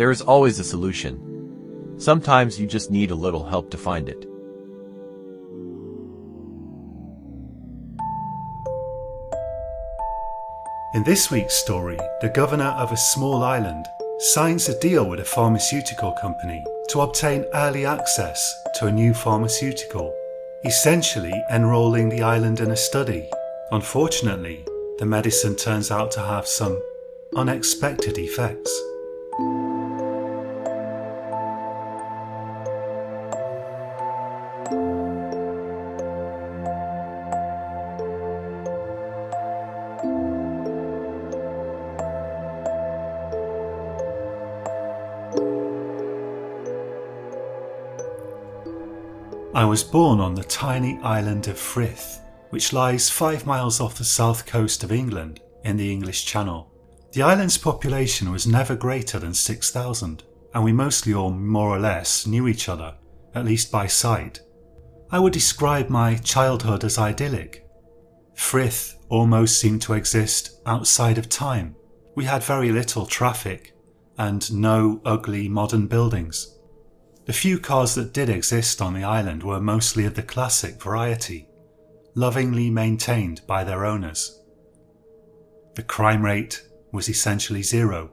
There is always a solution. Sometimes you just need a little help to find it. In this week's story, the governor of a small island signs a deal with a pharmaceutical company to obtain early access to a new pharmaceutical, essentially enrolling the island in a study. Unfortunately, the medicine turns out to have some unexpected effects. I was born on the tiny island of Frith, which lies 5 miles off the south coast of England in the English Channel. The island's population was never greater than 6,000, and we mostly all more or less knew each other, at least by sight. I would describe my childhood as idyllic. Frith almost seemed to exist outside of time. We had very little traffic and no ugly modern buildings. The few cars that did exist on the island were mostly of the classic variety, lovingly maintained by their owners. The crime rate was essentially zero.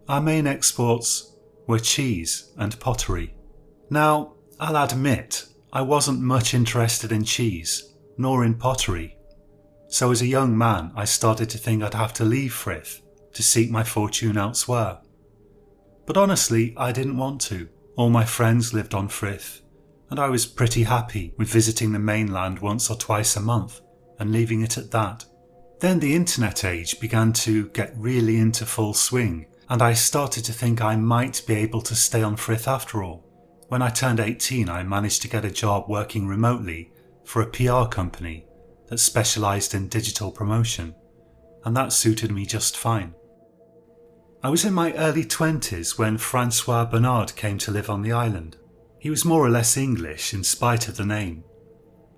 Our main exports were cheese and pottery. Now, I'll admit, I wasn't much interested in cheese, nor in pottery. So as a young man, I started to think I'd have to leave Frith to seek my fortune elsewhere. But honestly, I didn't want to. All my friends lived on Frith, and I was pretty happy with visiting the mainland once or twice a month and leaving it at that. Then the internet age began to get really into full swing, and I started to think I might be able to stay on Frith after all. When I turned 18, I managed to get a job working remotely for a PR company that specialised in digital promotion, and that suited me just fine. I was in my early 20s when Francois Bernard came to live on the island. He was more or less English in spite of the name,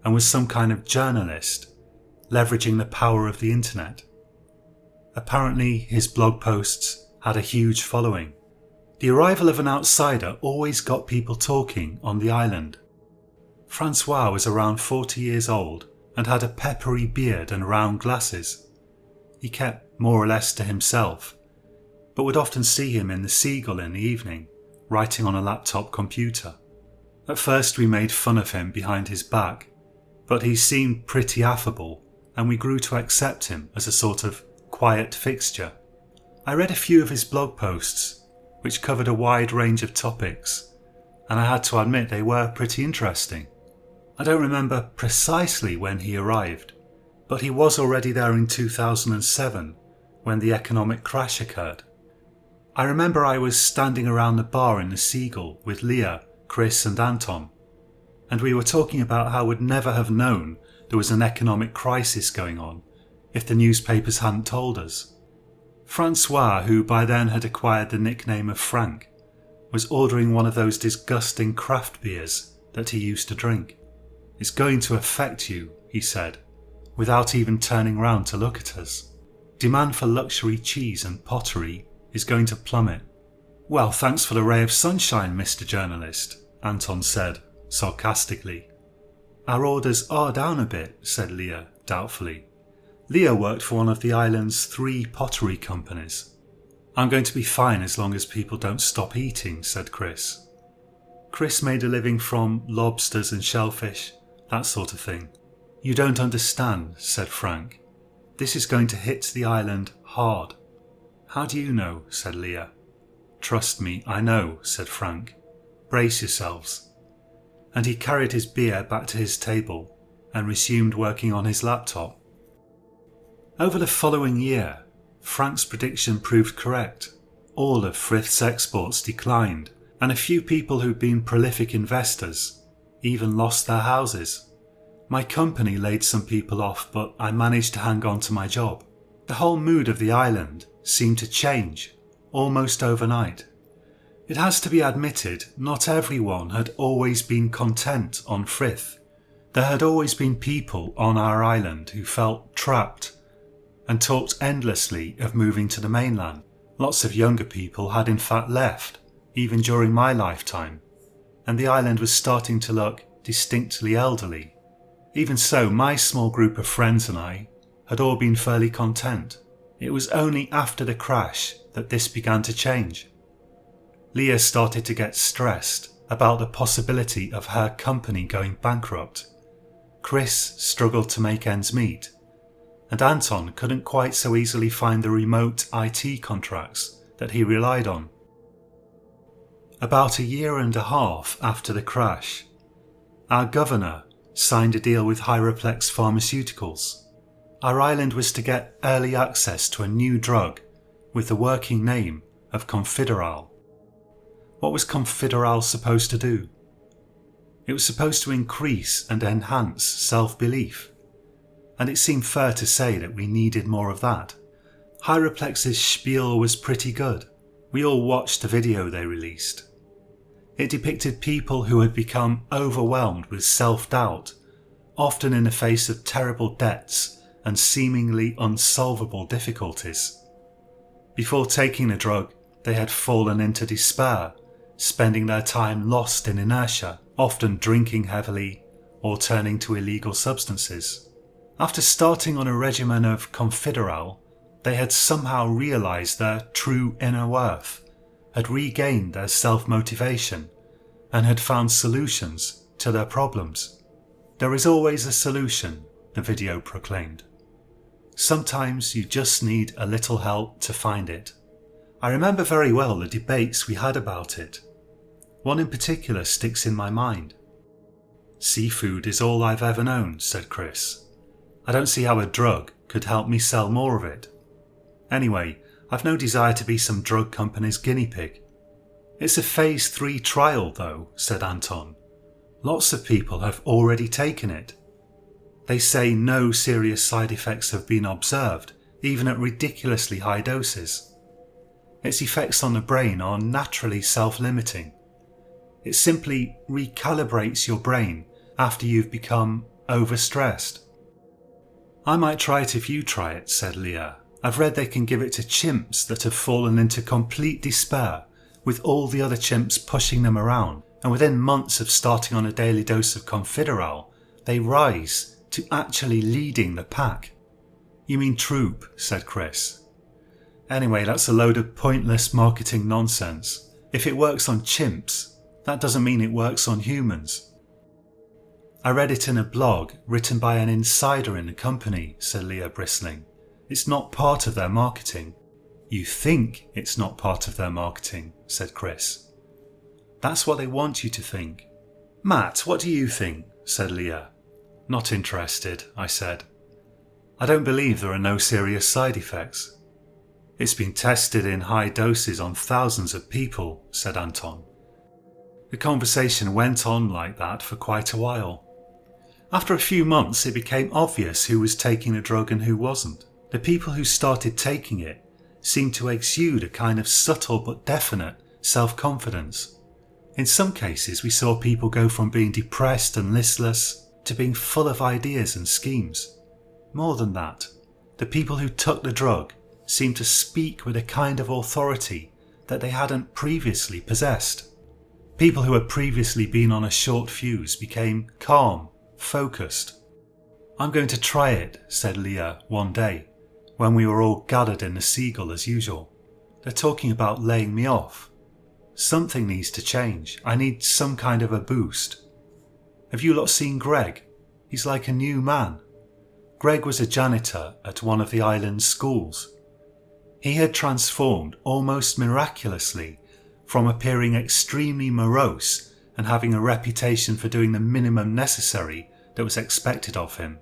and was some kind of journalist, leveraging the power of the internet. Apparently his blog posts had a huge following. The arrival of an outsider always got people talking on the island. Francois was around 40 years old and had a peppery beard and round glasses. He kept more or less to himself, but would often see him in the Seagull in the evening, writing on a laptop computer. At first we made fun of him behind his back, but he seemed pretty affable, and we grew to accept him as a sort of quiet fixture. I read a few of his blog posts, which covered a wide range of topics, and I had to admit they were pretty interesting. I don't remember precisely when he arrived, but he was already there in 2007 when the economic crash occurred. I remember I was standing around the bar in the Seagull with Leah, Chris and Anton, and we were talking about how we'd never have known there was an economic crisis going on if the newspapers hadn't told us. Francois, who by then had acquired the nickname of Frank, was ordering one of those disgusting craft beers that he used to drink. "It's going to affect you," he said, without even turning round to look at us. "Demand for luxury cheese and pottery is going to plummet." "Well, thanks for the ray of sunshine, Mr. Journalist," Anton said, sarcastically. "Our orders are down a bit," said Leah, doubtfully. Leah worked for one of the island's 3 pottery companies. "I'm going to be fine as long as people don't stop eating," said Chris. Chris made a living from lobsters and shellfish, that sort of thing. "You don't understand," said Frank. "This is going to hit the island hard." "How do you know?" said Leah. "Trust me, I know," said Frank. "Brace yourselves." And he carried his beer back to his table and resumed working on his laptop. Over the following year, Frank's prediction proved correct. All of Frith's exports declined, and a few people who'd been prolific investors even lost their houses. My company laid some people off, but I managed to hang on to my job. The whole mood of the island seemed to change, almost overnight. It has to be admitted, not everyone had always been content on Frith. There had always been people on our island who felt trapped and talked endlessly of moving to the mainland. Lots of younger people had in fact left, even during my lifetime, and the island was starting to look distinctly elderly. Even so, my small group of friends and I had all been fairly content. It was only after the crash that this began to change. Leah started to get stressed about the possibility of her company going bankrupt. Chris struggled to make ends meet, and Anton couldn't quite so easily find the remote IT contracts that he relied on. About a year and a half after the crash, our governor signed a deal with Hyraplex Pharmaceuticals. Our island was to get early access to a new drug with the working name of Confideral. What was Confideral supposed to do? It was supposed to increase and enhance self-belief, and it seemed fair to say that we needed more of that. Hyraplex's spiel was pretty good. We all watched the video they released. It depicted people who had become overwhelmed with self-doubt, often in the face of terrible debts and seemingly unsolvable difficulties. Before taking the drug, they had fallen into despair, spending their time lost in inertia, often drinking heavily or turning to illegal substances. After starting on a regimen of Confideral, they had somehow realised their true inner worth, had regained their self-motivation, and had found solutions to their problems. There is always a solution, the video proclaimed. Sometimes you just need a little help to find it. I remember very well the debates we had about it. One in particular sticks in my mind. Seafood is all I've ever known, said Chris. I don't see how a drug could help me sell more of it. Anyway, I've no desire to be some drug company's guinea pig. It's a phase 3 trial though, said Anton. Lots of people have already taken it. They say no serious side effects have been observed, even at ridiculously high doses. Its effects on the brain are naturally self-limiting. It simply recalibrates your brain after you've become overstressed. I might try it if you try it, said Leah. I've read they can give it to chimps that have fallen into complete despair, with all the other chimps pushing them around, and within months of starting on a daily dose of Confideral, they rise to actually leading the pack. You mean troop, said Chris. Anyway, that's a load of pointless marketing nonsense. If it works on chimps, that doesn't mean it works on humans. I read it in a blog written by an insider in the company, said Leah, bristling. It's not part of their marketing. You think it's not part of their marketing, said Chris. That's what they want you to think. Matt, what do you think? Said Leah. Not interested, I said. I don't believe there are no serious side effects. It's been tested in high doses on thousands of people, said Anton. The conversation went on like that for quite a while. After a few months, it became obvious who was taking the drug and who wasn't. The people who started taking it seemed to exude a kind of subtle but definite self-confidence. In some cases, we saw people go from being depressed and listless to being full of ideas and schemes. More than that, the people who took the drug seemed to speak with a kind of authority that they hadn't previously possessed. People who had previously been on a short fuse became calm, focused. I'm going to try it, said Leah one day, when we were all gathered in the Seagull as usual. They're talking about laying me off. Something needs to change. I need some kind of a boost. Have you lot seen Greg? He's like a new man. Greg was a janitor at one of the island's schools. He had transformed almost miraculously from appearing extremely morose and having a reputation for doing the minimum necessary that was expected of him,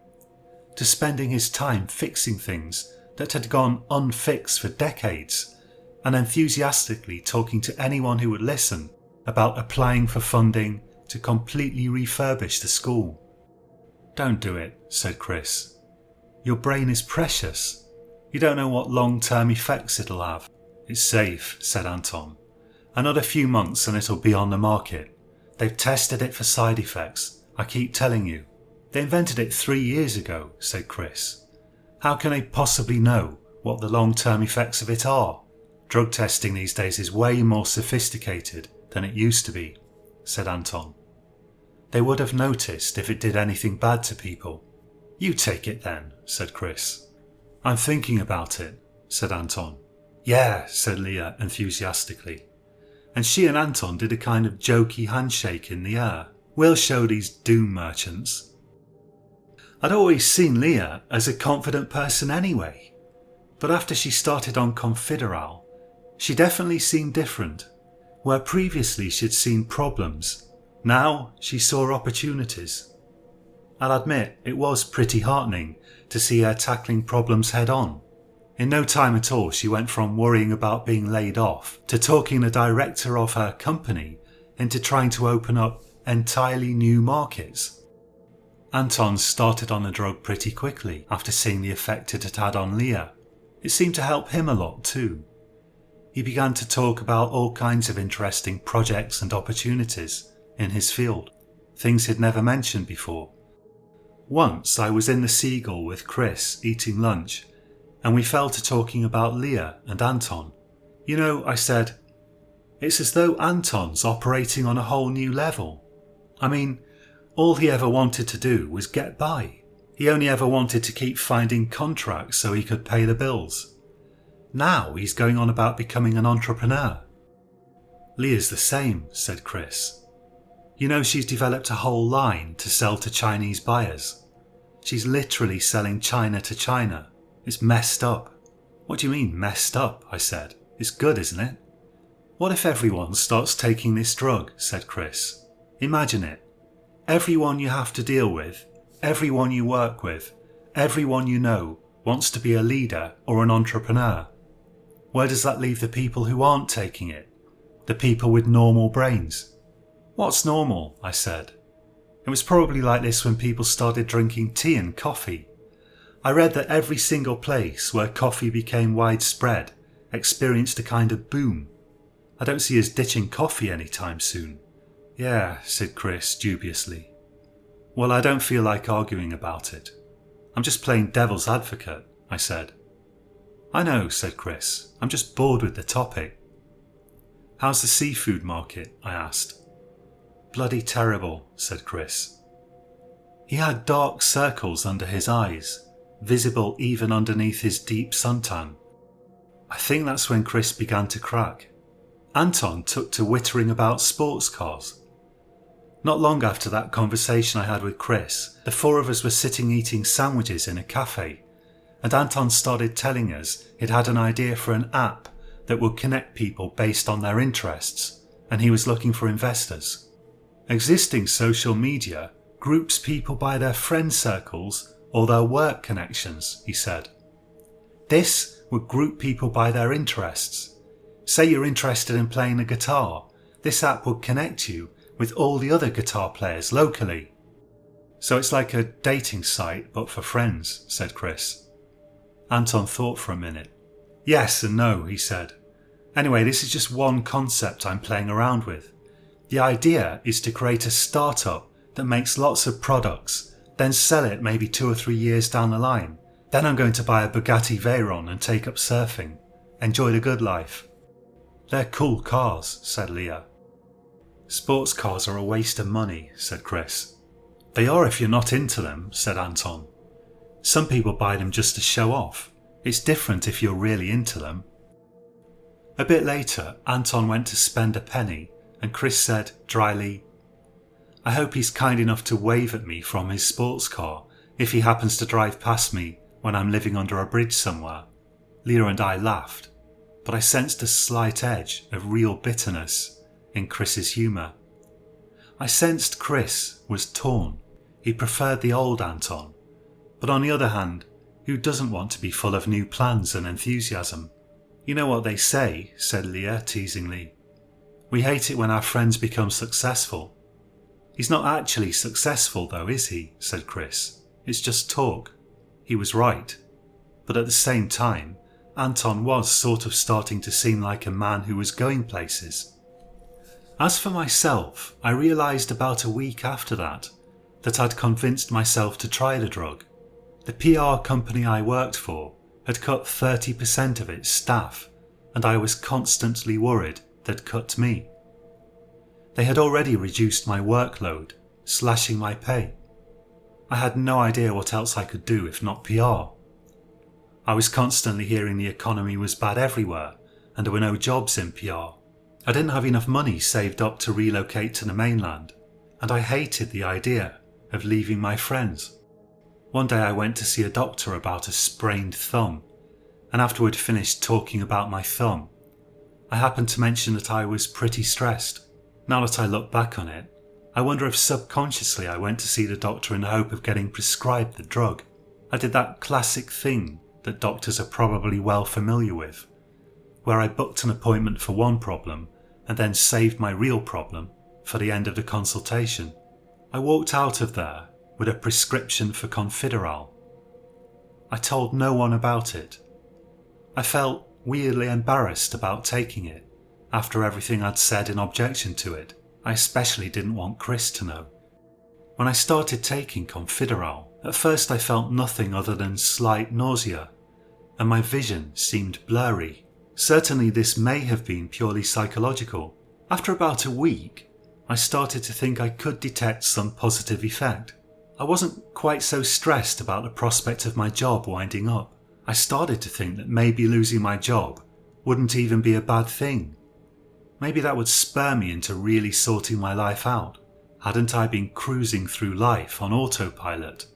to spending his time fixing things that had gone unfixed for decades and enthusiastically talking to anyone who would listen about applying for funding to completely refurbish the school. Don't do it, said Chris. Your brain is precious. You don't know what long-term effects it'll have. It's safe, said Anton. Another few months and it'll be on the market. They've tested it for side effects, I keep telling you. They invented it 3 years ago, said Chris. How can they possibly know what the long-term effects of it are? Drug testing these days is way more sophisticated than it used to be, said Anton. They would have noticed if it did anything bad to people. You take it then, said Chris. I'm thinking about it, said Anton. Yeah, said Leah enthusiastically. And she and Anton did a kind of jokey handshake in the air. We'll show these doom merchants. I'd always seen Leah as a confident person anyway, but after she started on Confideral, she definitely seemed different. Where previously she'd seen problems, now she saw opportunities. I'll admit it was pretty heartening to see her tackling problems head on. In no time at all she went from worrying about being laid off to talking the director of her company into trying to open up entirely new markets. Anton started on the drug pretty quickly after seeing the effect it had had on Leah. It seemed to help him a lot too. He began to talk about all kinds of interesting projects and opportunities in his field, things he'd never mentioned before. Once I was in the Seagull with Chris eating lunch, and we fell to talking about Leah and Anton. You know, I said, it's as though Anton's operating on a whole new level. I mean, all he ever wanted to do was get by. He only ever wanted to keep finding contracts so he could pay the bills. Now he's going on about becoming an entrepreneur. Leah's the same, said Chris. You know, she's developed a whole line to sell to Chinese buyers. She's literally selling China to China. It's messed up. What do you mean, messed up? I said. It's good, isn't it? What if everyone starts taking this drug? Said Chris. Imagine it. Everyone you have to deal with, everyone you work with, everyone you know wants to be a leader or an entrepreneur. Where does that leave the people who aren't taking it? The people with normal brains? What's normal? I said. It was probably like this when people started drinking tea and coffee. I read that every single place where coffee became widespread experienced a kind of boom. I don't see us ditching coffee anytime soon. Yeah, said Chris dubiously. Well, I don't feel like arguing about it. I'm just playing devil's advocate, I said. I know, said Chris. I'm just bored with the topic. How's the seafood market? I asked. Bloody terrible, said Chris. He had dark circles under his eyes, visible even underneath his deep suntan. I think that's when Chris began to crack. Anton took to wittering about sports cars. Not long after that conversation I had with Chris, the four of us were sitting eating sandwiches in a cafe, and Anton started telling us he'd had an idea for an app that would connect people based on their interests, and he was looking for investors. Existing social media groups people by their friend circles or their work connections, he said. This would group people by their interests. Say you're interested in playing the guitar, this app would connect you with all the other guitar players locally. So it's like a dating site but for friends, said Chris. Anton thought for a minute. Yes and no, he said. Anyway, this is just one concept I'm playing around with. The idea is to create a startup that makes lots of products, then sell it maybe 2 or 3 years down the line. Then I'm going to buy a Bugatti Veyron and take up surfing. Enjoy the good life. They're cool cars, said Leah. Sports cars are a waste of money, said Chris. They are if you're not into them, said Anton. Some people buy them just to show off. It's different if you're really into them. A bit later, Anton went to spend a penny, and Chris said dryly, I hope he's kind enough to wave at me from his sports car if he happens to drive past me when I'm living under a bridge somewhere. Leah and I laughed, but I sensed a slight edge of real bitterness in Chris's humour. I sensed Chris was torn. He preferred the old Anton, but on the other hand, who doesn't want to be full of new plans and enthusiasm? You know what they say, said Leah teasingly. We hate it when our friends become successful. He's not actually successful though, is he? Said Chris. It's just talk. He was right. But at the same time, Anton was sort of starting to seem like a man who was going places. As for myself, I realised about a week after that I'd convinced myself to try the drug. The PR company I worked for had cut 30% of its staff and I was constantly worried they'd cut me. They had already reduced my workload, slashing my pay. I had no idea what else I could do if not PR. I was constantly hearing the economy was bad everywhere and there were no jobs in PR. I didn't have enough money saved up to relocate to the mainland, and I hated the idea of leaving my friends. One day I went to see a doctor about a sprained thumb, and after we'd finished talking about my thumb, I happened to mention that I was pretty stressed. Now that I look back on it, I wonder if subconsciously I went to see the doctor in the hope of getting prescribed the drug. I did that classic thing that doctors are probably well familiar with, where I booked an appointment for one problem and then saved my real problem for the end of the consultation. I walked out of there with a prescription for Confideral. I told no one about it. I felt weirdly embarrassed about taking it after everything I'd said in objection to it. I especially didn't want Chris to know. When I started taking Confideral, at first I felt nothing other than slight nausea, and my vision seemed blurry. Certainly this may have been purely psychological. After about a week, I started to think I could detect some positive effect. I wasn't quite so stressed about the prospect of my job winding up. I started to think that maybe losing my job wouldn't even be a bad thing. Maybe that would spur me into really sorting my life out. Hadn't I been cruising through life on autopilot,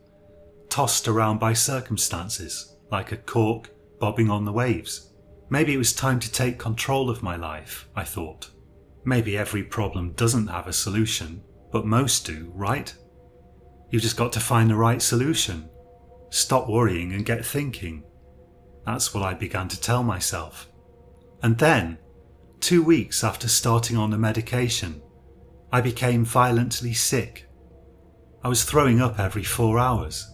tossed around by circumstances like a cork bobbing on the waves? Maybe it was time to take control of my life, I thought. Maybe every problem doesn't have a solution, but most do, right? You've just got to find the right solution. Stop worrying and get thinking. That's what I began to tell myself. And then, 2 weeks after starting on the medication, I became violently sick. I was throwing up every 4 hours.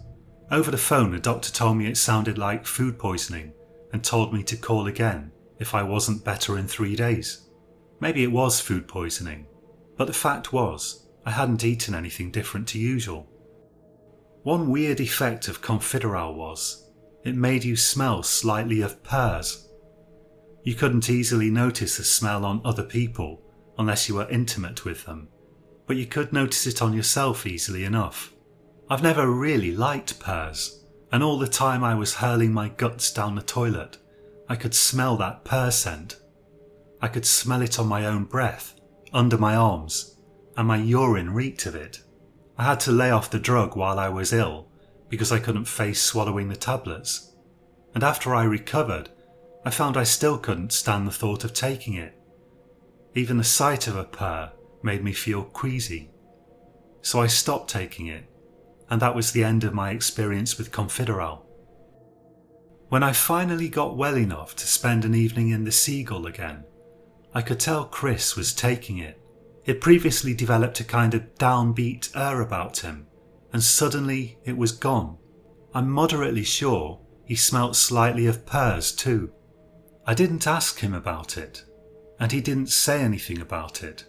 Over the phone, the doctor told me it sounded like food poisoning and told me to call again if I wasn't better in 3 days. Maybe it was food poisoning, but the fact was I hadn't eaten anything different to usual. One weird effect of Confideral was it made you smell slightly of pears. You couldn't easily notice the smell on other people unless you were intimate with them, but you could notice it on yourself easily enough. I've never really liked pears, and all the time I was hurling my guts down the toilet, I could smell that pear scent. I could smell it on my own breath, under my arms, and my urine reeked of it. I had to lay off the drug while I was ill because I couldn't face swallowing the tablets, and after I recovered, I found I still couldn't stand the thought of taking it. Even the sight of a pear made me feel queasy. So I stopped taking it, and that was the end of my experience with Confideral. When I finally got well enough to spend an evening in the Seagull again, I could tell Chris was taking it. He'd previously developed a kind of downbeat air about him, and suddenly it was gone. I'm moderately sure he smelt slightly of pears too. I didn't ask him about it, and he didn't say anything about it,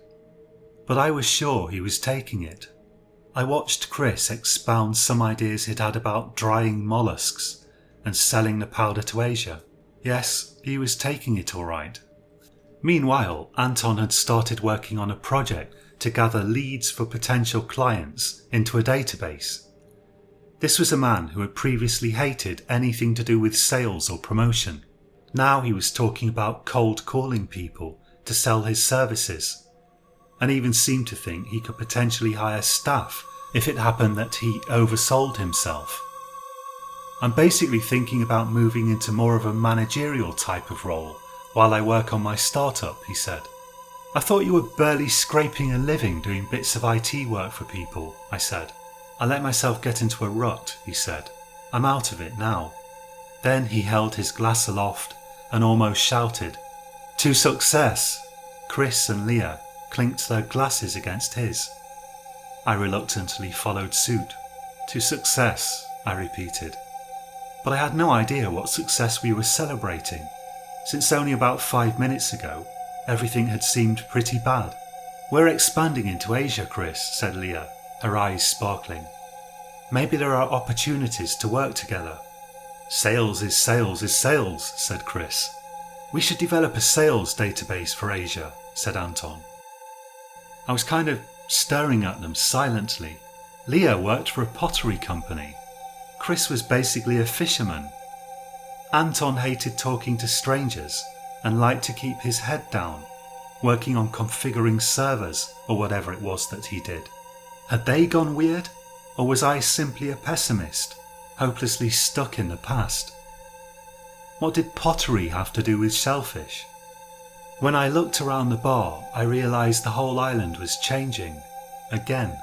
but I was sure he was taking it. I watched Chris expound some ideas he'd had about drying mollusks and selling the powder to Asia. Yes, he was taking it all right. Meanwhile, Anton had started working on a project to gather leads for potential clients into a database. This was a man who had previously hated anything to do with sales or promotion. Now he was talking about cold calling people to sell his services, and even seemed to think he could potentially hire staff if it happened that he oversold himself. I'm basically thinking about moving into more of a managerial type of role while I work on my startup, he said. I thought you were barely scraping a living doing bits of IT work for people, I said. I let myself get into a rut, he said. I'm out of it now. Then he held his glass aloft and almost shouted, "To success!" Chris and Leah clinked their glasses against his. I reluctantly followed suit. "To success," I repeated. But I had no idea what success we were celebrating, since only about 5 minutes ago, everything had seemed pretty bad. "We're expanding into Asia, Chris," said Leah, her eyes sparkling. "Maybe there are opportunities to work together." "Sales is sales is sales," said Chris. "We should develop a sales database for Asia," said Anton. I was kind of staring at them silently. Leah worked for a pottery company. Chris was basically a fisherman. Anton hated talking to strangers and liked to keep his head down, working on configuring servers or whatever it was that he did. Had they gone weird, or was I simply a pessimist, hopelessly stuck in the past? What did pottery have to do with shellfish? When I looked around the bar, I realised the whole island was changing, again.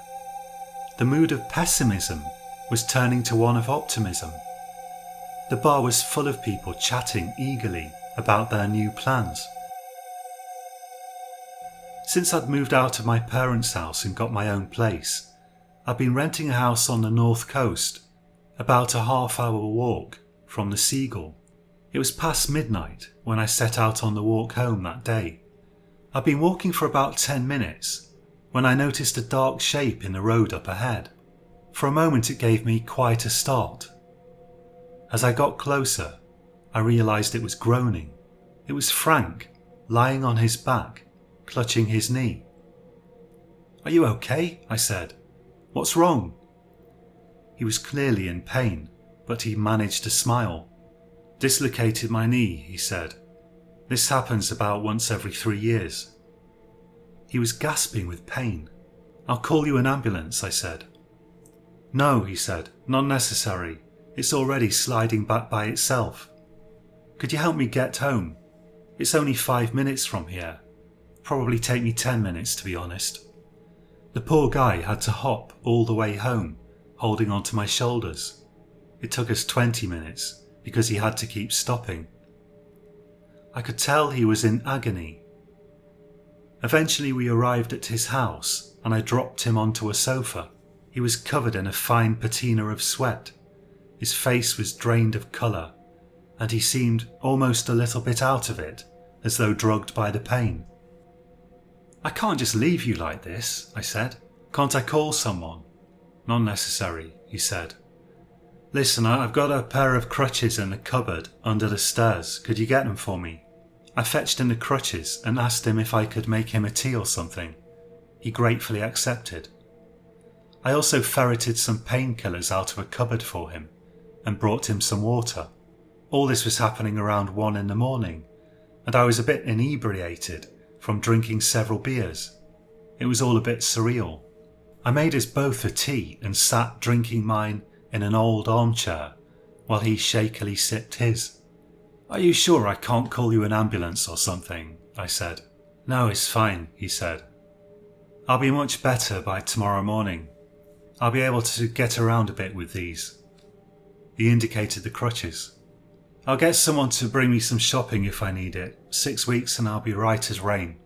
The mood of pessimism was turning to one of optimism. The bar was full of people chatting eagerly about their new plans. Since I'd moved out of my parents' house and got my own place, I'd been renting a house on the north coast, about a half-hour walk from the Seagull. It was past midnight when I set out on the walk home that day. I'd been walking for about 10 minutes when I noticed a dark shape in the road up ahead. For a moment it gave me quite a start. As I got closer, I realised it was groaning. It was Frank, lying on his back, clutching his knee. "Are you okay?" I said. "What's wrong?" He was clearly in pain, but he managed to smile. "Dislocated my knee," he said. "This happens about once every 3 years." He was gasping with pain. "I'll call you an ambulance," I said. "No," he said, "not necessary. It's already sliding back by itself. Could you help me get home? It's only 5 minutes from here. Probably take me 10 minutes, to be honest." The poor guy had to hop all the way home, holding onto my shoulders. It took us 20 minutes because he had to keep stopping. I could tell he was in agony. Eventually we arrived at his house and I dropped him onto a sofa. He was covered in a fine patina of sweat. His face was drained of colour, and he seemed almost a little bit out of it, as though drugged by the pain. "I can't just leave you like this," I said. "Can't I call someone?" "Not necessary," he said. "Listen, I've got a pair of crutches in the cupboard under the stairs. Could you get them for me?" I fetched him the crutches and asked him if I could make him a tea or something. He gratefully accepted. I also ferreted some painkillers out of a cupboard for him and brought him some water. All this was happening around 1 in the morning, and I was a bit inebriated from drinking several beers. It was all a bit surreal. I made us both a tea and sat drinking mine in an old armchair while he shakily sipped his. "Are you sure I can't call you an ambulance or something?" I said. "No, it's fine," he said. "I'll be much better by tomorrow morning. I'll be able to get around a bit with these." He indicated the crutches. "I'll get someone to bring me some shopping if I need it. 6 weeks and I'll be right as rain."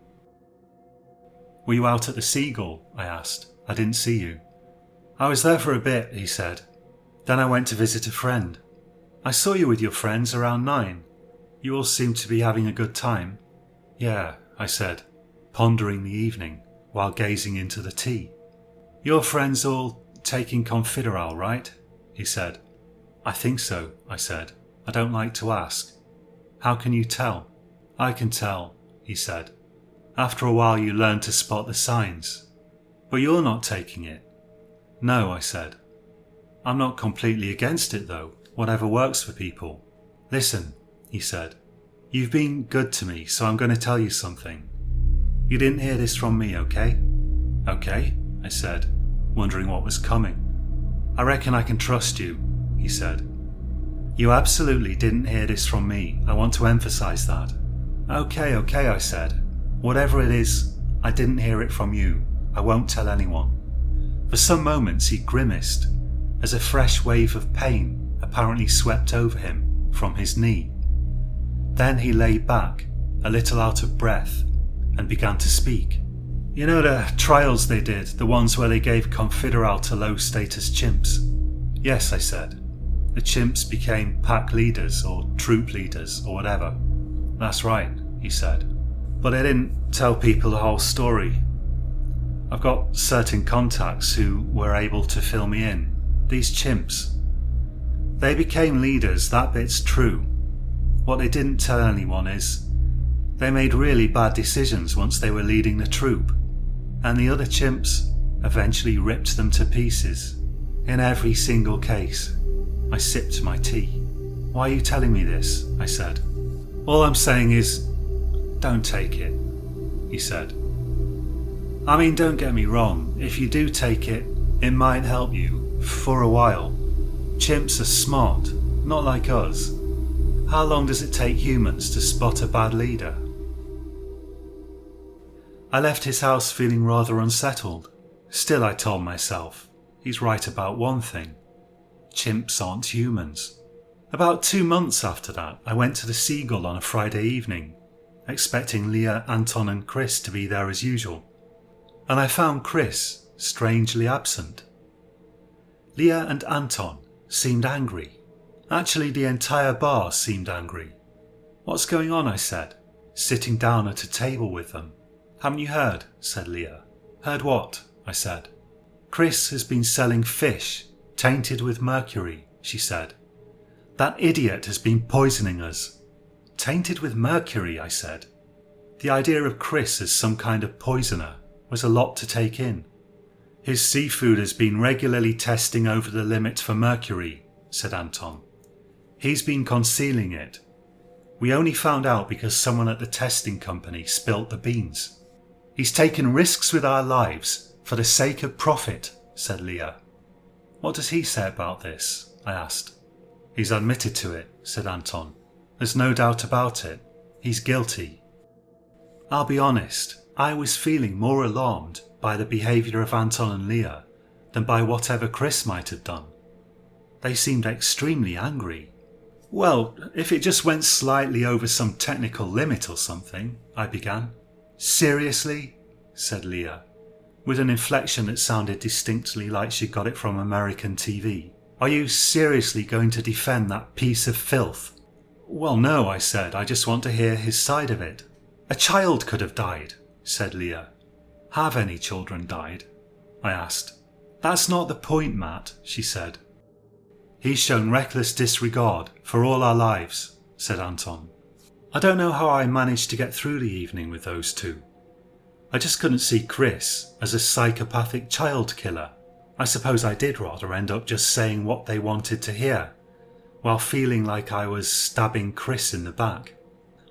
"Were you out at the Seagull?" I asked. "I didn't see you." "I was there for a bit," he said. "Then I went to visit a friend. I saw you with your friends around 9. You all seemed to be having a good time." "Yeah," I said, pondering the evening while gazing into the tea. "Your friends all taking Confideral, right?" he said. "I think so," I said. "I don't like to ask." "How can you tell?" "I can tell," he said. "After a while you learn to spot the signs. But you're not taking it." "No," I said. "I'm not completely against it though, whatever works for people." "Listen," he said. "You've been good to me, so I'm going to tell you something. You didn't hear this from me, okay?" "Okay," I said, wondering what was coming. "I reckon I can trust you," he said. "You absolutely didn't hear this from me. I want to emphasize that." Okay, I said. "Whatever it is, I didn't hear it from you. I won't tell anyone." For some moments he grimaced, as a fresh wave of pain apparently swept over him from his knee. Then he lay back, a little out of breath, and began to speak. "You know the trials they did, the ones where they gave Confideral to low-status chimps?" "Yes," I said. "The chimps became pack leaders or troop leaders or whatever." "That's right," he said. "But they didn't tell people the whole story. I've got certain contacts who were able to fill me in. These chimps. They became leaders, that bit's true. What they didn't tell anyone is They made really bad decisions once they were leading the troop, and the other chimps eventually ripped them to pieces. In every single case. I sipped my tea. Why are you telling me this? I said. All I'm saying is, don't take it, he said. I mean, don't get me wrong, if you do take it, it might help you, for a while. Chimps are smart, not like us. How long does it take humans to spot a bad leader? I left his house feeling rather unsettled. Still, I told myself, he's right about one thing. Chimps aren't humans. About 2 months after that, I went to the Seagull on a Friday evening, expecting Leah, Anton and Chris to be there as usual. And I found Chris strangely absent. Leah and Anton seemed angry. Actually, the entire bar seemed angry. What's going on? I said, sitting down at a table with them. Haven't you heard? Said Leah. Heard what? I said. Chris has been selling fish tainted with mercury, she said. That idiot has been poisoning us. Tainted with mercury, I said. The idea of Chris as some kind of poisoner was a lot to take in. His seafood has been regularly testing over the limit for mercury, said Anton. He's been concealing it. We only found out because someone at the testing company spilt the beans. He's taken risks with our lives for the sake of profit, said Leah. What does he say about this? I asked. He's admitted to it, said Anton. There's no doubt about it. He's guilty. I'll be honest, I was feeling more alarmed by the behaviour of Anton and Leah than by whatever Chris might have done. They seemed extremely angry. Well, if it just went slightly over some technical limit or something, I began. Seriously? Said Leah, with an inflection that sounded distinctly like she got it from American TV. Are you seriously going to defend that piece of filth? Well, no, I said. I just want to hear his side of it. A child could have died, said Leah. Have any children died? I asked. That's not the point, Matt, she said. He's shown reckless disregard for all our lives, said Anton. I don't know how I managed to get through the evening with those two. I just couldn't see Chris as a psychopathic child killer. I suppose I did rather end up just saying what they wanted to hear, while feeling like I was stabbing Chris in the back.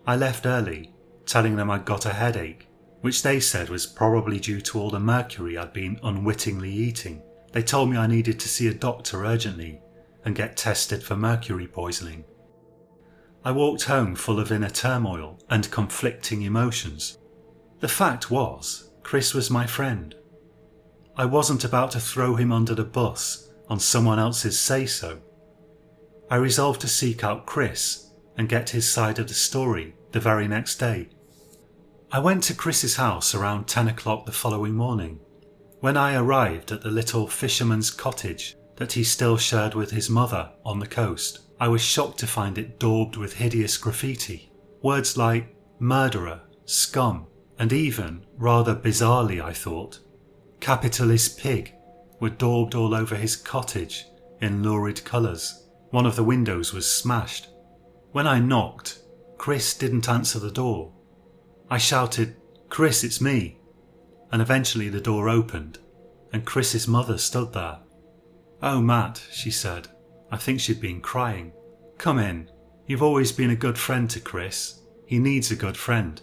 I left early, telling them I'd got a headache, which they said was probably due to all the mercury I'd been unwittingly eating. They told me I needed to see a doctor urgently and get tested for mercury poisoning. I walked home full of inner turmoil and conflicting emotions. The fact was, Chris was my friend. I wasn't about to throw him under the bus on someone else's say-so. I resolved to seek out Chris and get his side of the story the very next day. I went to Chris's house around 10 o'clock the following morning. When I arrived at the little fisherman's cottage that he still shared with his mother on the coast, I was shocked to find it daubed with hideous graffiti. Words like murderer, scum, and even, rather bizarrely I thought, capitalist pig were daubed all over his cottage in lurid colours. One of the windows was smashed. When I knocked, Chris didn't answer the door. I shouted, "Chris, it's me," and eventually the door opened and Chris's mother stood there. "Oh, Matt," she said. I think she'd been crying. "Come in. You've always been a good friend to Chris. He needs a good friend."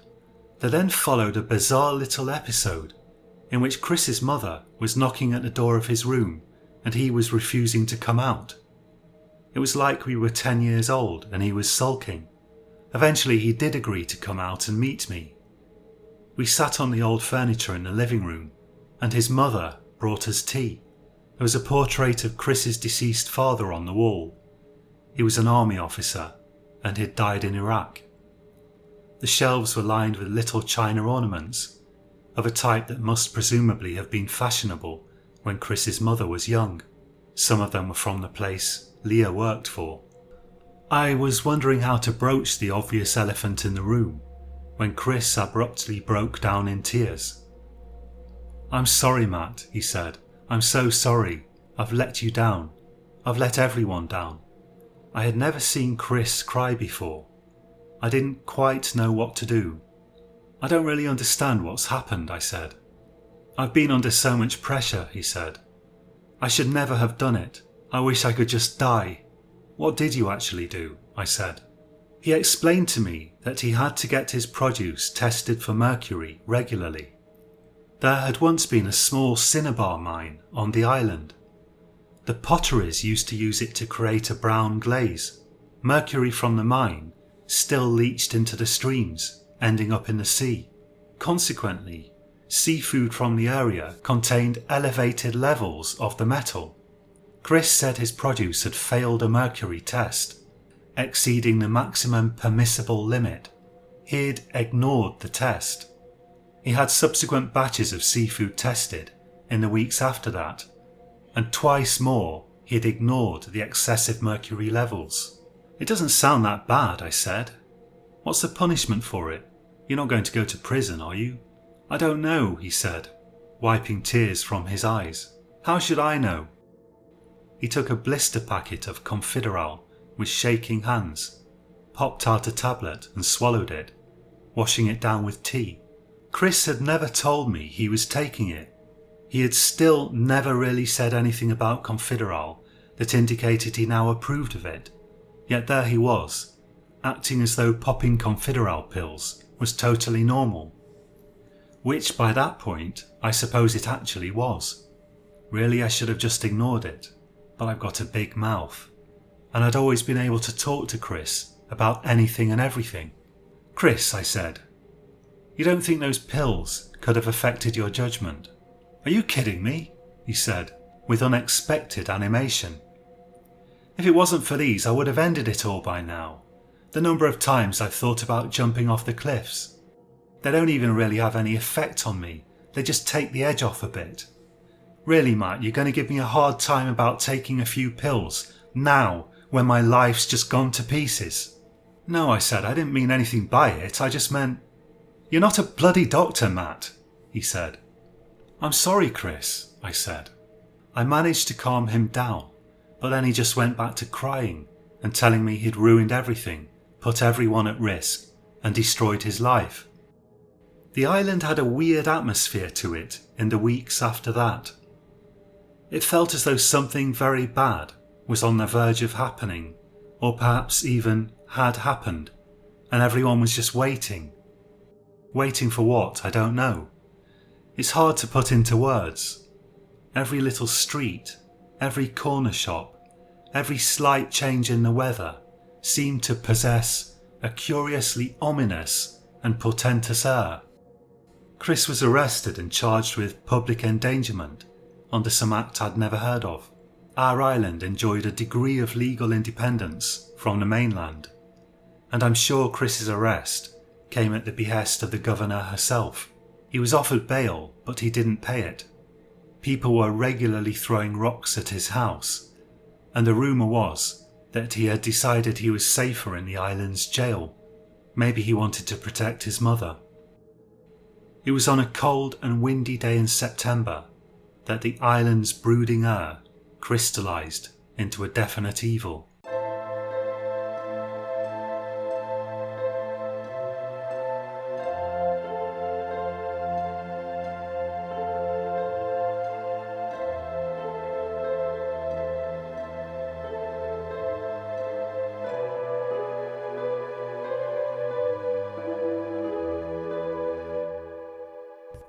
There then followed a bizarre little episode in which Chris's mother was knocking at the door of his room and he was refusing to come out. It was like we were 10 years old and he was sulking. Eventually he did agree to come out and meet me. We sat on the old furniture in the living room and his mother brought us tea. There was a portrait of Chris's deceased father on the wall. He was an army officer and had died in Iraq. The shelves were lined with little china ornaments, of a type that must presumably have been fashionable when Chris's mother was young. Some of them were from the place Leah worked for. I was wondering how to broach the obvious elephant in the room when Chris abruptly broke down in tears. "I'm sorry, Matt," he said. "I'm so sorry. I've let you down. I've let everyone down." I had never seen Chris cry before. I didn't quite know what to do. I don't really understand what's happened, I said. I've been under so much pressure, he said. I should never have done it. I wish I could just die. What did you actually do? I said. He explained to me that he had to get his produce tested for mercury regularly. There had once been a small cinnabar mine on the island. The potteries used to use it to create a brown glaze. Mercury from the mine still leached into the streams, ending up in the sea. Consequently, seafood from the area contained elevated levels of the metal. Chris said his produce had failed a mercury test, exceeding the maximum permissible limit. He'd ignored the test. He had subsequent batches of seafood tested in the weeks after that, and twice more he'd ignored the excessive mercury levels. It doesn't sound that bad, I said. What's the punishment for it? You're not going to go to prison, are you? I don't know, he said, wiping tears from his eyes. How should I know? He took a blister packet of Confideral with shaking hands, popped out a tablet and swallowed it, washing it down with tea. Chris had never told me he was taking it. He had still never really said anything about Confideral that indicated he now approved of it. Yet there he was, acting as though popping Confideral pills was totally normal. Which by that point, I suppose it actually was. Really, I should have just ignored it, but I've got a big mouth. And I'd always been able to talk to Chris about anything and everything. Chris, I said, you don't think those pills could have affected your judgment? Are you kidding me? He said, with unexpected animation. If it wasn't for these, I would have ended it all by now. The number of times I've thought about jumping off the cliffs. They don't even really have any effect on me. They just take the edge off a bit. Really, Matt, you're going to give me a hard time about taking a few pills now when my life's just gone to pieces? No, I said, I didn't mean anything by it. I just meant... You're not a bloody doctor, Matt, he said. I'm sorry, Chris, I said. I managed to calm him down, but then he just went back to crying and telling me he'd ruined everything, put everyone at risk, and destroyed his life. The island had a weird atmosphere to it in the weeks after that. It felt as though something very bad was on the verge of happening, or perhaps even had happened, and everyone was just waiting. Waiting for what, I don't know. It's hard to put into words. Every little street, every corner shop, every slight change in the weather seemed to possess a curiously ominous and portentous air. Chris was arrested and charged with public endangerment under some act I'd never heard of. Our island enjoyed a degree of legal independence from the mainland, and I'm sure Chris's arrest came at the behest of the governor herself. He was offered bail, but he didn't pay it. People were regularly throwing rocks at his house, and the rumour was that he had decided he was safer in the island's jail. Maybe he wanted to protect his mother. It was on a cold and windy day in September that the island's brooding air crystallised into a definite evil.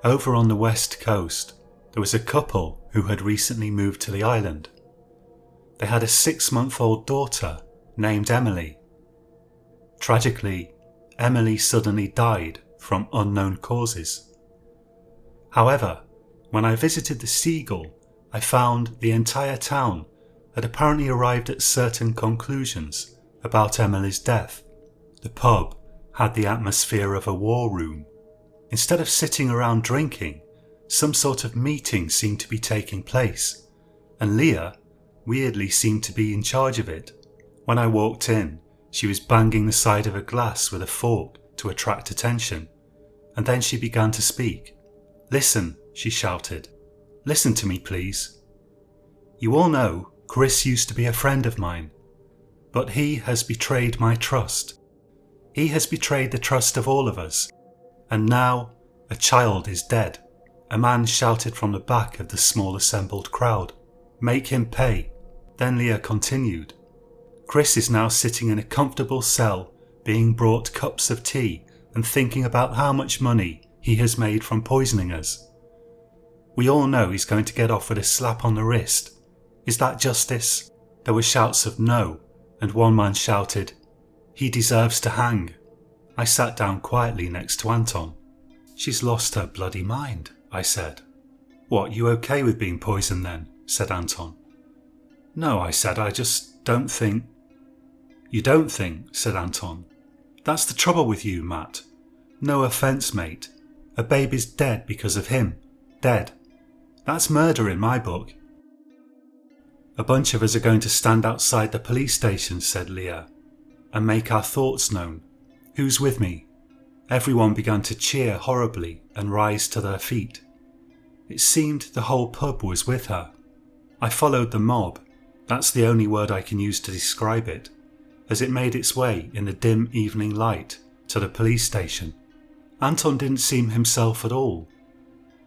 Over on the west coast, there was a couple who had recently moved to the island. They had a 6-month-old daughter named Emily. Tragically, Emily suddenly died from unknown causes. However, when I visited the Seagull, I found the entire town had apparently arrived at certain conclusions about Emily's death. The pub had the atmosphere of a war room. Instead of sitting around drinking, some sort of meeting seemed to be taking place, and Leah weirdly seemed to be in charge of it. When I walked in, she was banging the side of a glass with a fork to attract attention, and then she began to speak. "Listen," she shouted. "Listen to me, please. You all know Chris used to be a friend of mine, but he has betrayed my trust. He has betrayed the trust of all of us, And now a child is dead. A man shouted from the back of the small assembled crowd. Make him pay. Then Leah continued. Chris is now sitting in a comfortable cell, being brought cups of tea and thinking about how much money he has made from poisoning us. We all know he's going to get off with a slap on the wrist. Is that justice? There were shouts of no, and one man shouted, he deserves to hang. I sat down quietly next to Anton. She's lost her bloody mind, I said. What, you okay with being poisoned then? Said Anton. No, I said, I just don't think. You don't think, said Anton. That's the trouble with you, Matt. No offence, mate. A baby's dead because of him. Dead. That's murder in my book. A bunch of us are going to stand outside the police station, said Leah, and make our thoughts known. Who's with me? Everyone began to cheer horribly and rise to their feet. It seemed the whole pub was with her. I followed the mob, that's the only word I can use to describe it, as it made its way in the dim evening light to the police station. Anton didn't seem himself at all.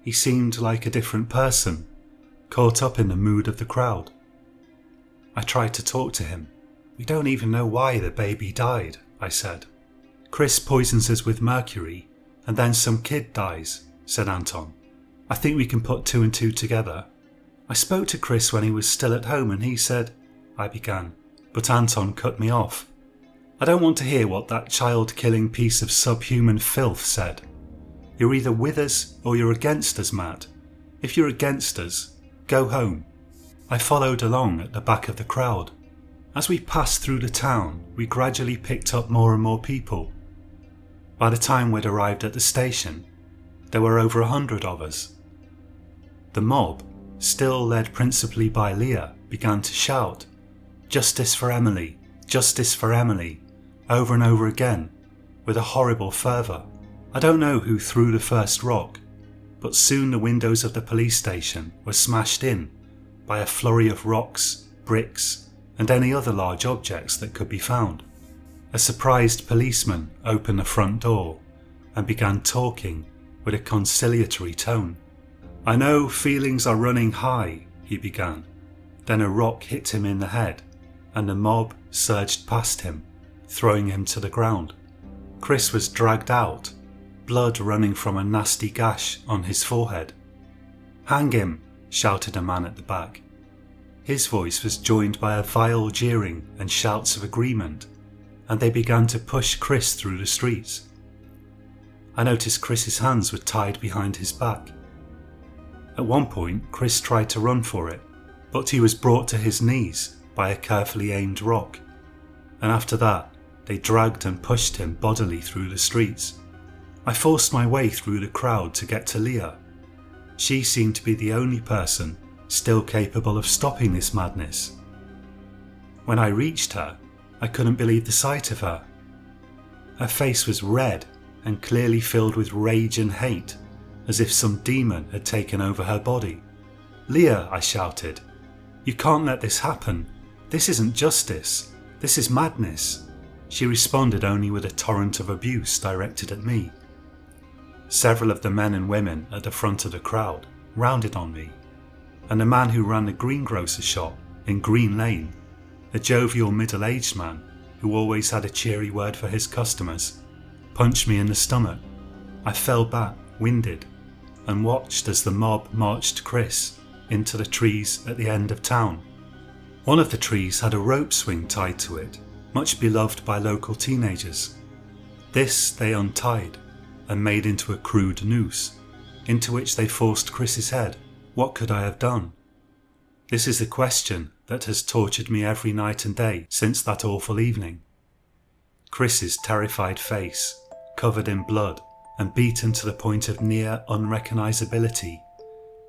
He seemed like a different person, caught up in the mood of the crowd. I tried to talk to him. We don't even know why the baby died, I said. Chris poisons us with mercury, and then some kid dies, said Anton. I think we can put two and two together. I spoke to Chris when he was still at home and he said, I began, but Anton cut me off. I don't want to hear what that child-killing piece of subhuman filth said. You're either with us or you're against us, Matt. If you're against us, go home. I followed along at the back of the crowd. As we passed through the town, we gradually picked up more and more people. By the time we'd arrived at the station, there were over 100 of us. The mob, still led principally by Leah, began to shout, "Justice for Emily! Justice for Emily!" over and over again, with a horrible fervour. I don't know who threw the first rock, but soon the windows of the police station were smashed in by a flurry of rocks, bricks, and any other large objects that could be found. A surprised policeman opened the front door and began talking with a conciliatory tone. "I know feelings are running high," he began. Then a rock hit him in the head, and the mob surged past him, throwing him to the ground. Chris was dragged out, blood running from a nasty gash on his forehead. "Hang him!" shouted a man at the back. His voice was joined by a vile jeering and shouts of agreement, and they began to push Chris through the streets. I noticed Chris's hands were tied behind his back. At one point, Chris tried to run for it, but he was brought to his knees by a carefully aimed rock, and after that, they dragged and pushed him bodily through the streets. I forced my way through the crowd to get to Leah. She seemed to be the only person still capable of stopping this madness. When I reached her, I couldn't believe the sight of her. Her face was red and clearly filled with rage and hate, as if some demon had taken over her body. "Leah," I shouted, "you can't let this happen. This isn't justice. This is madness." She responded only with a torrent of abuse directed at me. Several of the men and women at the front of the crowd rounded on me, and the man who ran the greengrocer shop in Green Lane, a jovial middle-aged man who always had a cheery word for his customers, punched me in the stomach. I fell back, winded, and watched as the mob marched Chris into the trees at the end of town. One of the trees had a rope swing tied to it, much beloved by local teenagers. This they untied and made into a crude noose, into which they forced Chris's head. What could I have done? This is the question that has tortured me every night and day since that awful evening. Chris's terrified face, covered in blood and beaten to the point of near unrecognisability,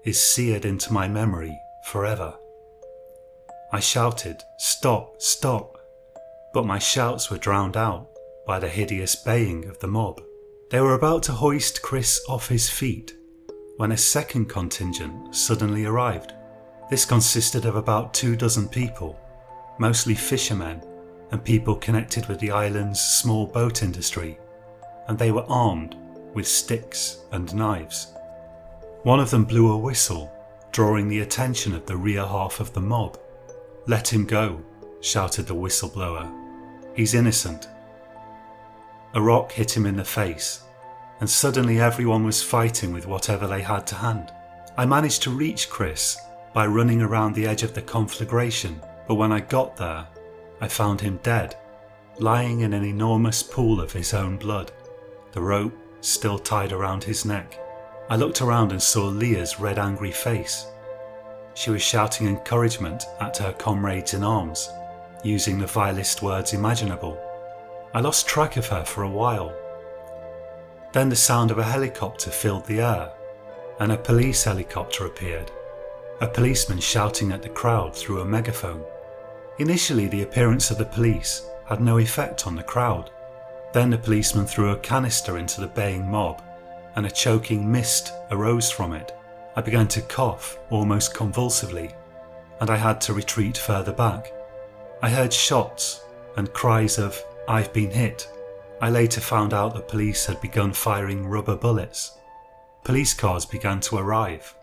is seared into my memory forever. I shouted, "Stop, stop!" but my shouts were drowned out by the hideous baying of the mob. They were about to hoist Chris off his feet when a second contingent suddenly arrived. This consisted of about 24 people, mostly fishermen and people connected with the island's small boat industry, and they were armed with sticks and knives. One of them blew a whistle, drawing the attention of the rear half of the mob. "Let him go," shouted the whistleblower. "He's innocent." A rock hit him in the face, and suddenly everyone was fighting with whatever they had to hand. I managed to reach Chris by running around the edge of the conflagration, but when I got there, I found him dead, lying in an enormous pool of his own blood, the rope still tied around his neck. I looked around and saw Leah's red angry face. She was shouting encouragement at her comrades in arms, using the vilest words imaginable. I lost track of her for a while. Then the sound of a helicopter filled the air, and a police helicopter appeared, a policeman shouting at the crowd through a megaphone. Initially, the appearance of the police had no effect on the crowd. Then the policeman threw a canister into the baying mob, and a choking mist arose from it. I began to cough almost convulsively, and I had to retreat further back. I heard shots and cries of "I've been hit." I later found out the police had begun firing rubber bullets. Police cars began to arrive,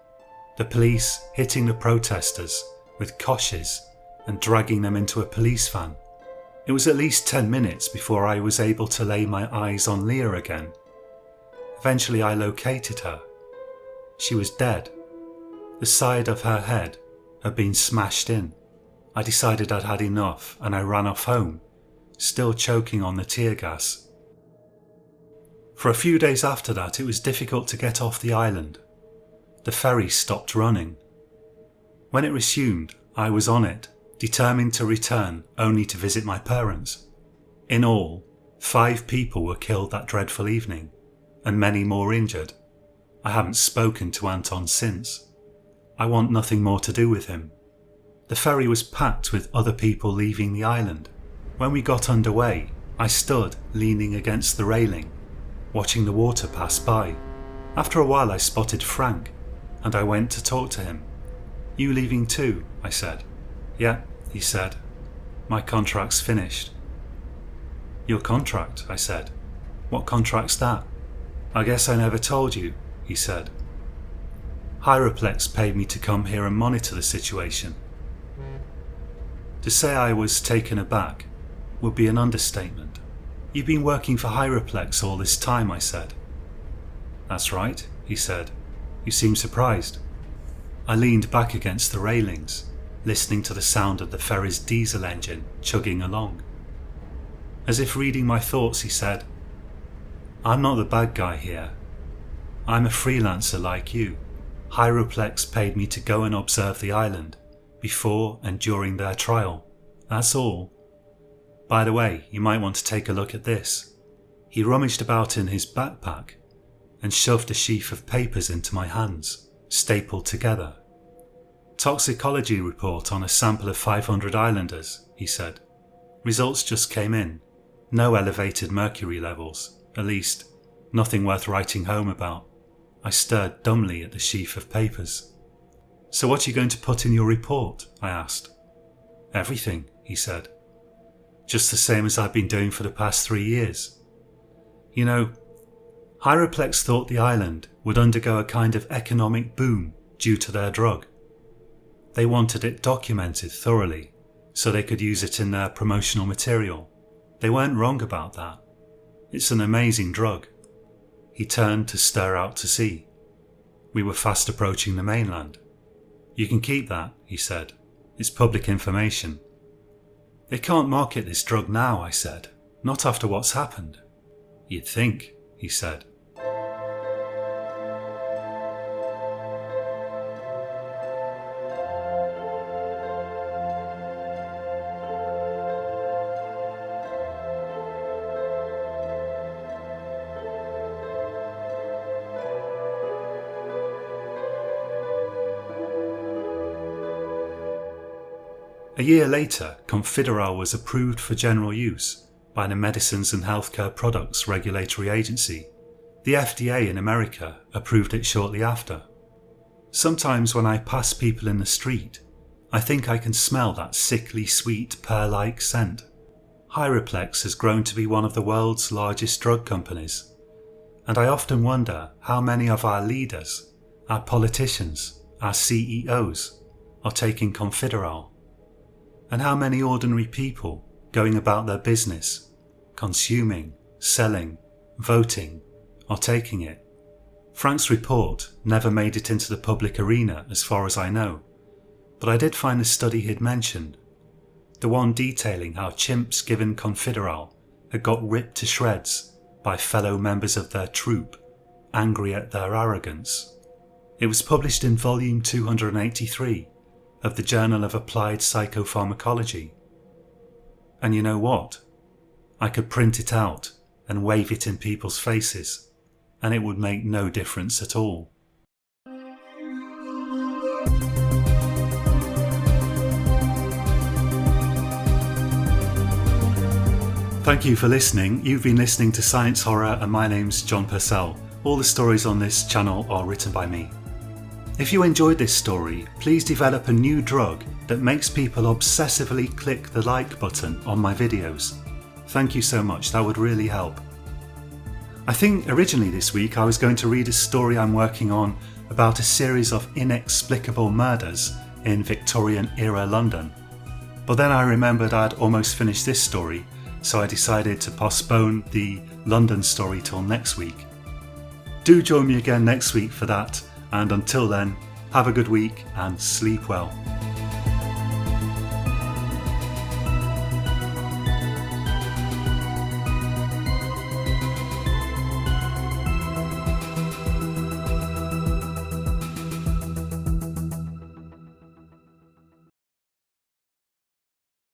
the police hitting the protesters with koshes and dragging them into a police van. It was at least 10 minutes before I was able to lay my eyes on Leah again. Eventually I located her. She was dead. The side of her head had been smashed in. I decided I'd had enough and I ran off home, still choking on the tear gas. For a few days after that, it was difficult to get off the island. The ferry stopped running. When it resumed, I was on it, determined to return only to visit my parents. In all, 5 people were killed that dreadful evening, and many more injured. I haven't spoken to Anton since. I want nothing more to do with him. The ferry was packed with other people leaving the island. When we got underway, I stood leaning against the railing, watching the water pass by. After a while I spotted Frank, and I went to talk to him. "You leaving too?" I said. "Yeah," he said. "My contract's finished." "Your contract?" I said. "What contract's that?" "I guess I never told you," he said. Hyraplex paid me to come here and monitor the situation. To say I was taken aback would be an understatement. "You've been working for Hyraplex all this time," I said. "That's right," he said. "You seem surprised." I leaned back against the railings, listening to the sound of the ferry's diesel engine chugging along. As if reading my thoughts, he said, "I'm not the bad guy here. I'm a freelancer like you. Hyraplex paid me to go and observe the island before and during their trial. That's all. By the way, you might want to take a look at this." He rummaged about in his backpack and shoved a sheaf of papers into my hands, stapled together. "Toxicology report on a sample of 500 islanders," he said. "Results just came in. No elevated mercury levels, at least nothing worth writing home about." I stared dumbly at the sheaf of papers. "So what are you going to put in your report?" I asked. "Everything," he said. "Just the same as I've been doing for the past 3 years. You know, Hyraplex thought the island would undergo a kind of economic boom due to their drug. They wanted it documented thoroughly so they could use it in their promotional material. They weren't wrong about that. It's an amazing drug." He turned to stare out to sea. We were fast approaching the mainland. "You can keep that," he said. "It's public information." "They can't market this drug now," I said. "Not after what's happened." "You'd think," he said. A year later, Confideral was approved for general use by the Medicines and Healthcare Products Regulatory Agency. The FDA in America approved it shortly after. Sometimes when I pass people in the street, I think I can smell that sickly sweet pear-like scent. Hyraplex has grown to be one of the world's largest drug companies, And I often wonder how many of our leaders, our politicians, our CEOs are taking Confideral, and how many ordinary people going about their business, consuming, selling, voting, are taking it. Frank's report never made it into the public arena as far as I know, but I did find the study he'd mentioned, the one detailing how chimps given Confideral had got ripped to shreds by fellow members of their troop, angry at their arrogance. It was published in volume 283 of the Journal of Applied Psychopharmacology. And you know what? I could print it out and wave it in people's faces, and it would make no difference at all. Thank you for listening. You've been listening to Science Horror, and my name's John Purcell. All the stories on this channel are written by me. If you enjoyed this story, please develop a new drug that makes people obsessively click the like button on my videos. Thank you so much, that would really help. I think originally this week I was going to read a story I'm working on about a series of inexplicable murders in Victorian era London. But then I remembered I'd almost finished this story, so I decided to postpone the London story till next week. Do join me again next week for that, and until then, have a good week and sleep well.